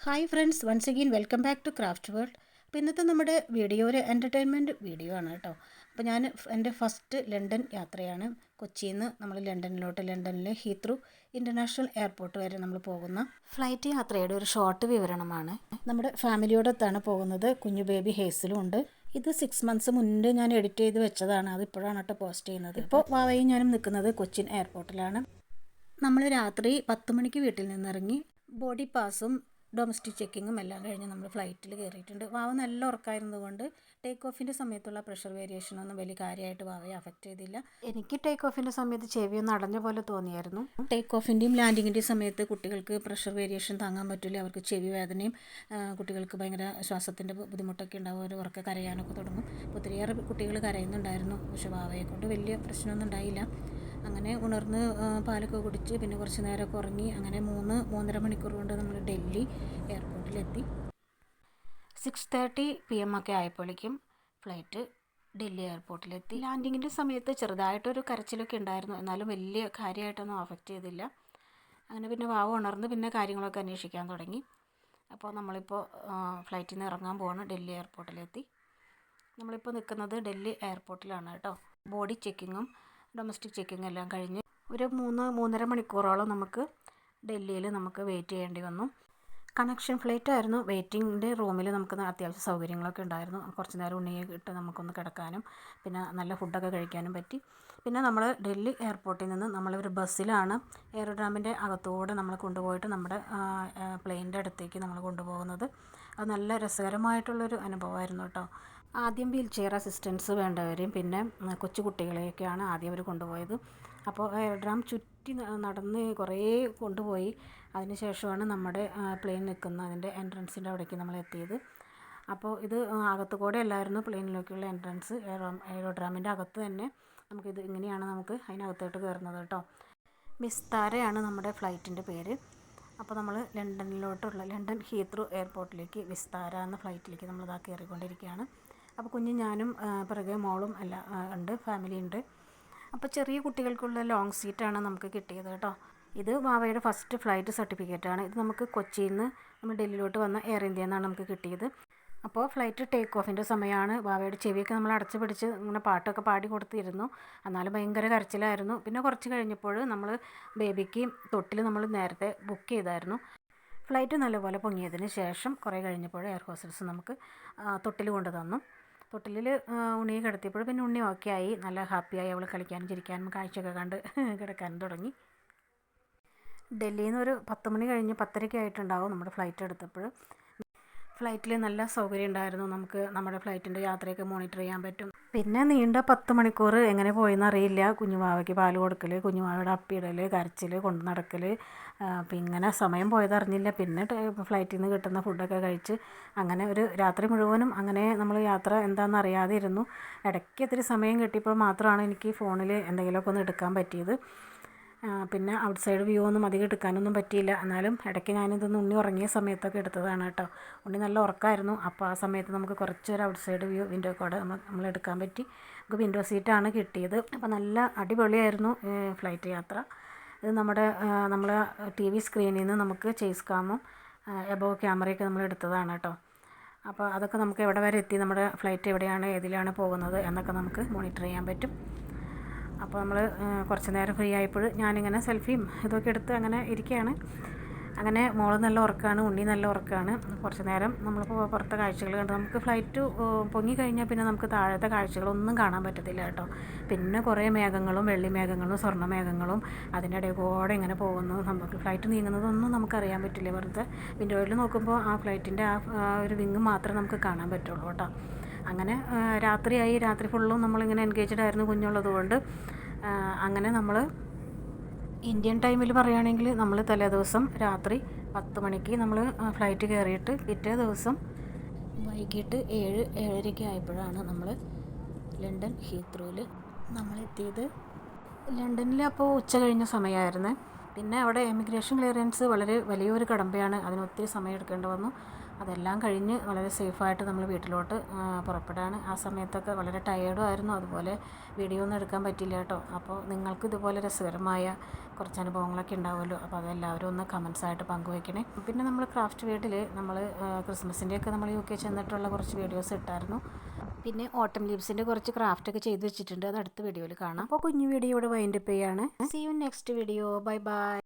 Hi friends, once again welcome back to craft world. അപ്പോൾ ഇന്നത്തെ നമ്മുടെ വീഡിയോ ഒരു എൻ്റർടൈൻമെൻറ്റ് വീഡിയോ ആണ് കേട്ടോ. അപ്പോൾ ഞാൻ എൻ്റെ ഫസ്റ്റ് ലണ്ടൻ യാത്രയാണ്. കൊച്ചിയിൽ നിന്ന് നമ്മൾ ലണ്ടനിലെ ഹീത്രൂ ഇൻ്റർനാഷണൽ എയർപോർട്ട് വരെ നമ്മൾ പോകുന്ന ഫ്ലൈറ്റ് യാത്രയുടെ ഒരു ഷോർട്ട് വിവരണമാണ്. നമ്മുടെ ഫാമിലിയോടൊത്താണ് പോകുന്നത്. കുഞ്ഞു ബേബി ഹേസിലും ഉണ്ട്. ഇത് 6 months മുന്നേ ഞാൻ എഡിറ്റ് ചെയ്ത് വെച്ചതാണ്. അതിപ്പോഴാണ് കേട്ടോ പോസ്റ്റ് ചെയ്യുന്നത്. ഇപ്പോൾ വാവയും ഞാനും നിൽക്കുന്നത് കൊച്ചിൻ എയർപോർട്ടിലാണ്. നമ്മൾ രാത്രി 10 മണിക്ക് വീട്ടിൽ നിന്നിറങ്ങി ബോഡി പാസും ഡൊമസ്റ്റിക് ചെക്കിങ്ങും എല്ലാം കഴിഞ്ഞ് നമ്മൾ ഫ്ലൈറ്റിൽ കയറിയിട്ടുണ്ട്. വാവ നല്ല ഉറക്കമായിരുന്നതുകൊണ്ട് ടേക്ക് ഓഫിൻ്റെ സമയത്തുള്ള പ്രഷർ വേരിയേഷനൊന്നും വലിയ കാര്യമായിട്ട് വാവയെ അഫക്റ്റ് ചെയ്തില്ല. എനിക്ക് ടേക്ക് ഓഫിൻ്റെ സമയത്ത് ചെവിയൊന്നും അടഞ്ഞ പോലെ തോന്നിയായിരുന്നു. ടേക്ക് ഓഫിൻ്റെയും ലാൻഡിങ്ങിൻ്റെയും സമയത്ത് കുട്ടികൾക്ക് പ്രഷർ വേരിയേഷൻ താങ്ങാൻ പറ്റില്ല. അവർക്ക് ചെവി വേദനയും കുട്ടികൾക്ക് ഭയങ്കര ശ്വാസത്തിൻ്റെ ബുദ്ധിമുട്ടൊക്കെ ഉണ്ടാവും. അവർ ഉറക്കെ കരയാനൊക്കെ തുടങ്ങും. ഒത്തിരിയേറെ കുട്ടികൾ കരയുന്നുണ്ടായിരുന്നു. പക്ഷേ വാവയെ കൊണ്ട് വലിയ പ്രശ്നമൊന്നും ഉണ്ടായില്ല. അങ്ങനെ ഉണർന്ന് പാലൊക്കെ കുടിച്ച് പിന്നെ കുറച്ച് നേരമൊക്കെ ഉറങ്ങി. അങ്ങനെ 3-3.5 മണിക്കൂർ കൊണ്ട് നമ്മൾ ഡൽഹി എയർപോർട്ടിലെത്തി. 6:30 PM ഒക്കെ ആയപ്പോഴേക്കും ഫ്ലൈറ്റ് ഡൽഹി എയർപോർട്ടിലെത്തി. ലാൻഡിങ്ങിൻ്റെ സമയത്ത് ചെറുതായിട്ടൊരു കരച്ചിലൊക്കെ ഉണ്ടായിരുന്നു. എന്നാലും വലിയ കാര്യമായിട്ടൊന്നും അഫക്റ്റ് ചെയ്തില്ല. അങ്ങനെ പിന്നെ വാവ ഉണർന്ന് പിന്നെ കാര്യങ്ങളൊക്കെ അന്വേഷിക്കാൻ തുടങ്ങി. അപ്പോൾ നമ്മളിപ്പോൾ ഫ്ലൈറ്റിൽ നിന്ന് ഇറങ്ങാൻ പോവാണ്. ഡൽഹി എയർപോർട്ടിലെത്തി. നമ്മളിപ്പോൾ നിൽക്കുന്നത് ഡൽഹി എയർപോർട്ടിലാണ് കേട്ടോ. ബോഡി ചെക്കിങ്ങും ഡൊമസ്റ്റിക് ചെക്കിങ് എല്ലാം കഴിഞ്ഞ് ഒരു 3-3.5 മണിക്കൂറോളം നമുക്ക് ഡൽഹിയിൽ നമുക്ക് വെയിറ്റ് ചെയ്യേണ്ടി വന്നു. കണക്ഷൻ ഫ്ലൈറ്റ് ആയിരുന്നു. വെയിറ്റിംഗിൻ്റെ റൂമിൽ നമുക്ക് അത്യാവശ്യം സൗകര്യങ്ങളൊക്കെ ഉണ്ടായിരുന്നു. കുറച്ച് നേരം ഉണ്ണിയെ ഇട്ട് നമുക്കൊന്ന് കിടക്കാനും പിന്നെ നല്ല ഫുഡൊക്കെ കഴിക്കാനും പറ്റി. പിന്നെ നമ്മൾ ഡൽഹി എയർപോർട്ടിൽ നിന്ന് നമ്മളൊരു ബസ്സിലാണ് എയർഡ്രാമിൻ്റെ അകത്തൂടെ നമ്മൾ കൊണ്ടുപോയിട്ട് നമ്മുടെ പ്ലെയിനിൻ്റെ അടുത്തേക്ക് നമ്മൾ കൊണ്ടുപോകുന്നത്. അത് നല്ല രസകരമായിട്ടുള്ളൊരു അനുഭവമായിരുന്നു കേട്ടോ. ആദ്യം വീൽ ചെയർ അസിസ്റ്റൻസ് വേണ്ടവരെയും പിന്നെ കൊച്ചു കുട്ടികളെയൊക്കെയാണ് ആദ്യം അവർ കൊണ്ടുപോയത്. അപ്പോൾ എയർഡ്രാം ചുറ്റി നടന്ന് കുറേ കൊണ്ടുപോയി. അതിന് ശേഷമാണ് നമ്മുടെ പ്ലെയിൻ നിൽക്കുന്ന അതിൻ്റെ എൻട്രൻസിൻ്റെ അവിടേക്ക് നമ്മൾ എത്തിയത്. അപ്പോൾ ഇത് അകത്ത് കൂടെ അല്ലായിരുന്നു പ്ലെയിനിലേക്കുള്ള എൻട്രൻസ്. എയർഡ്രാമിൻ്റെ അകത്ത് തന്നെ നമുക്കിത് ഇങ്ങനെയാണ് നമുക്ക് അതിനകത്തോട്ട് കയറുന്നത് കേട്ടോ. വിസ്താരയാണ് നമ്മുടെ ഫ്ലൈറ്റിൻ്റെ പേര്. അപ്പോൾ നമ്മൾ ലണ്ടൻ ഹീത്രൂ എയർപോർട്ടിലേക്ക് വിസ്താര എന്ന ഫ്ലൈറ്റിലേക്ക് നമ്മളിതാ കയറിക്കൊണ്ടിരിക്കുകയാണ്. അപ്പോൾ കുഞ്ഞും ഞാനും പിറകെ മോളും എല്ലാം ഉണ്ട്, ഫാമിലി ഉണ്ട്. അപ്പോൾ ചെറിയ കുട്ടികൾക്കുള്ള ലോങ് സീറ്റാണ് നമുക്ക് കിട്ടിയത് കേട്ടോ. ഇത് വാവയുടെ ഫസ്റ്റ് ഫ്ലൈറ്റ് സർട്ടിഫിക്കറ്റാണ്. ഇത് നമുക്ക് കൊച്ചിയിൽ നിന്ന് നമ്മൾ ഡൽഹിയിലോട്ട് വന്ന എയർ ഇന്ത്യയിൽ നിന്നാണ് നമുക്ക് കിട്ടിയത്. അപ്പോൾ ഫ്ലൈറ്റ് ടേക്ക് ഓഫിൻ്റെ സമയമാണ്. വാവയുടെ ചെവിയൊക്കെ നമ്മൾ അടച്ചു പിടിച്ച് ഇങ്ങനെ പാട്ടൊക്കെ പാടി കൊടുത്തിരുന്നു. എന്നാലും ഭയങ്കര കരച്ചിലായിരുന്നു. പിന്നെ കുറച്ച് കഴിഞ്ഞപ്പോൾ നമ്മൾ ബേബിക്ക് തൊട്ടിൽ നമ്മൾ നേരത്തെ ബുക്ക് ചെയ്തായിരുന്നു. ഫ്ലൈറ്റ് നല്ലപോലെ പൊങ്ങിയതിന് ശേഷം കുറേ കഴിഞ്ഞപ്പോൾ എയർ ഹോസ്റ്റസ് നമുക്ക് തൊട്ടിൽ കൊണ്ട് തന്നു. തൊട്ടിലിൽ ഉണ്ണിയെ കിടത്തിയപ്പോൾ പിന്നെ ഉണ്ണി ഓക്കെ ആയി, നല്ല ഹാപ്പിയായി. അവൾ കളിക്കാനും ചിരിക്കാനും കാഴ്ചയൊക്കെ കണ്ട് കിടക്കാനും തുടങ്ങി. ഡൽഹിയിൽ നിന്ന് ഒരു 10 മണി കഴിഞ്ഞ് 10:30 ആയിട്ടുണ്ടാവും നമ്മുടെ ഫ്ലൈറ്റ് എടുത്തപ്പോൾ. ഫ്ലൈറ്റിൽ നല്ല സൗകര്യം ഉണ്ടായിരുന്നു. നമുക്ക് നമ്മുടെ ഫ്ലൈറ്റിൻ്റെ യാത്രയൊക്കെ മോണിറ്റർ ചെയ്യാൻ പറ്റും. പിന്നെ നീണ്ട 10 മണിക്കൂർ എങ്ങനെ പോയെന്ന് അറിയില്ല. കുഞ്ഞുവാവയ്ക്ക് പാല് കൊടുക്കൽ, കുഞ്ഞുവാവയുടെ അപ്പിയിടൽ, കരച്ചിൽ, കൊണ്ടു നടക്കൽ, പിന്നെ ഇങ്ങനെ സമയം പോയതറിഞ്ഞില്ല. പിന്നെ ഫ്ലൈറ്റിൽ നിന്ന് കിട്ടുന്ന ഫുഡൊക്കെ കഴിച്ച് അങ്ങനെ ഒരു രാത്രി മുഴുവനും അങ്ങനെ നമ്മൾ യാത്ര എന്താണെന്ന് അറിയാതെ ഇരുന്നു. ഇടയ്ക്ക് ഇത്തിരി സമയം കിട്ടിയപ്പോൾ മാത്രമാണ് എനിക്ക് ഫോണിൽ എന്തെങ്കിലുമൊക്കെ ഒന്ന് എടുക്കാൻ പറ്റിയത്. പിന്നെ ഔട്ട് സൈഡ് വ്യൂ ഒന്നും അധികം എടുക്കാനൊന്നും പറ്റിയില്ല. എന്നാലും ഇടയ്ക്ക് ഞാനിതൊന്ന് ഉണ്ണി ഉറങ്ങിയ സമയത്തൊക്കെ എടുത്തതാണ് കേട്ടോ. ഉണ്ണി നല്ല ഉറക്കമായിരുന്നു. അപ്പോൾ ആ സമയത്ത് നമുക്ക് കുറച്ചൊരു ഔട്ട് സൈഡ് വ്യൂ വിൻഡോ കൂടെ നമ്മൾ എടുക്കാൻ പറ്റി. നമുക്ക് വിൻഡോ സീറ്റാണ് കിട്ടിയത്. അപ്പോൾ നല്ല അടിപൊളിയായിരുന്നു ഫ്ലൈറ്റ് യാത്ര. ഇത് നമ്മൾ TV സ്ക്രീനിൽ നിന്ന് നമുക്ക് ചേസ് കാമും എബോവ് ക്യാമറയൊക്കെ നമ്മൾ എടുത്തതാണ് കേട്ടോ. അപ്പോൾ അതൊക്കെ നമുക്ക് എവിടെ വരെ എത്തി, നമ്മുടെ ഫ്ലൈറ്റ് എവിടെയാണ് ഏതിലാണ് പോകുന്നത് എന്നൊക്കെ നമുക്ക് മോണിറ്റർ ചെയ്യാൻ പറ്റും. അപ്പോൾ നമ്മൾ കുറച്ച് നേരം ഫ്രീ ആയപ്പോൾ ഞാനിങ്ങനെ സെൽഫിയും ഇതൊക്കെ എടുത്ത് അങ്ങനെ ഇരിക്കുകയാണ്. അങ്ങനെ മോള് നല്ല ഉറക്കമാണ്, ഉണ്ണി നല്ല ഉറക്കമാണ്. കുറച്ച് നേരം നമ്മളിപ്പോൾ പുറത്തെ കാഴ്ചകൾ കണ്ട് നമുക്ക് ഫ്ലൈറ്റ് പൊങ്ങിക്കഴിഞ്ഞാൽ പിന്നെ നമുക്ക് താഴത്തെ കാഴ്ചകളൊന്നും കാണാൻ പറ്റത്തില്ല കേട്ടോ. പിന്നെ കുറേ മേഘങ്ങളും വെള്ളി മേഘങ്ങളും സ്വർണ്ണ മേഘങ്ങളും അതിൻ്റെ ഇടയിൽ കൂടെ ഇങ്ങനെ പോകുന്നു. നമുക്ക് ഫ്ലൈറ്റ് നീങ്ങുന്നതൊന്നും നമുക്കറിയാൻ പറ്റില്ല. വെറുതെ വിൻഡോയിൽ നോക്കുമ്പോൾ ആ ഫ്ലൈറ്റിൻ്റെ ആ ഒരു വിങ് മാത്രമേ നമുക്ക് കാണാൻ പറ്റുള്ളൂ കേട്ടോ. അങ്ങനെ രാത്രിയായി. രാത്രി ഫുള്ളും നമ്മളിങ്ങനെ എൻഗേജ്ഡ് ആയിരുന്നു കുഞ്ഞുള്ളത് കൊണ്ട്. അങ്ങനെ നമ്മൾ ഇന്ത്യൻ ടൈമിൽ പറയുകയാണെങ്കിൽ നമ്മൾ തലേദിവസം രാത്രി 10 മണിക്ക് നമ്മൾ ഫ്ലൈറ്റ് കയറിയിട്ട് പിറ്റേ ദിവസം വൈകിട്ട് 7-7:30 ആയപ്പോഴാണ് നമ്മൾ ലണ്ടൻ ഹീത്രൂവിൽ നമ്മളെത്തിയത്. ലണ്ടനിൽ അപ്പോൾ ഉച്ച കഴിഞ്ഞ സമയമായിരുന്നു. പിന്നെ അവിടെ എമിഗ്രേഷൻ ക്ലിയറൻസ് വളരെ വലിയൊരു കടമ്പയാണ്. അതിന് ഒത്തിരി സമയം എടുക്കേണ്ടി വന്നു. അതെല്ലാം കഴിഞ്ഞ് വളരെ സേഫായിട്ട് നമ്മൾ വീട്ടിലോട്ട് പുറപ്പെടുകയാണ്. ആ സമയത്തൊക്കെ വളരെ ടയേർഡും ആയിരുന്നു, അതുപോലെ വീഡിയോ ഒന്നും എടുക്കാൻ പറ്റില്ല കേട്ടോ. അപ്പോൾ നിങ്ങൾക്ക് ഇതുപോലെ രസകരമായ കുറച്ച് അനുഭവങ്ങളൊക്കെ ഉണ്ടാവുമല്ലോ, അപ്പോൾ അതെല്ലാവരും ഒന്ന് കമൻസായിട്ട് പങ്കുവയ്ക്കണേ. പിന്നെ നമ്മൾ ക്രാഫ്റ്റ് വീട്ടിൽ നമ്മൾ ക്രിസ്മസിൻ്റെയൊക്കെ നമ്മൾ UK ചെന്നിട്ടുള്ള കുറച്ച് വീഡിയോസ് ഇട്ടായിരുന്നു. പിന്നെ ഓട്ടം ലീവ്സിൻ്റെ കുറച്ച് ക്രാഫ്റ്റൊക്കെ ചെയ്ത് വെച്ചിട്ടുണ്ട്, അത് അടുത്ത വീഡിയോയിൽ കാണാം. അപ്പോൾ കുഞ്ഞു വീഡിയോ ഇവിടെ വൈൻഡപ്പ് ചെയ്യാണ്. See you next video. Bye by.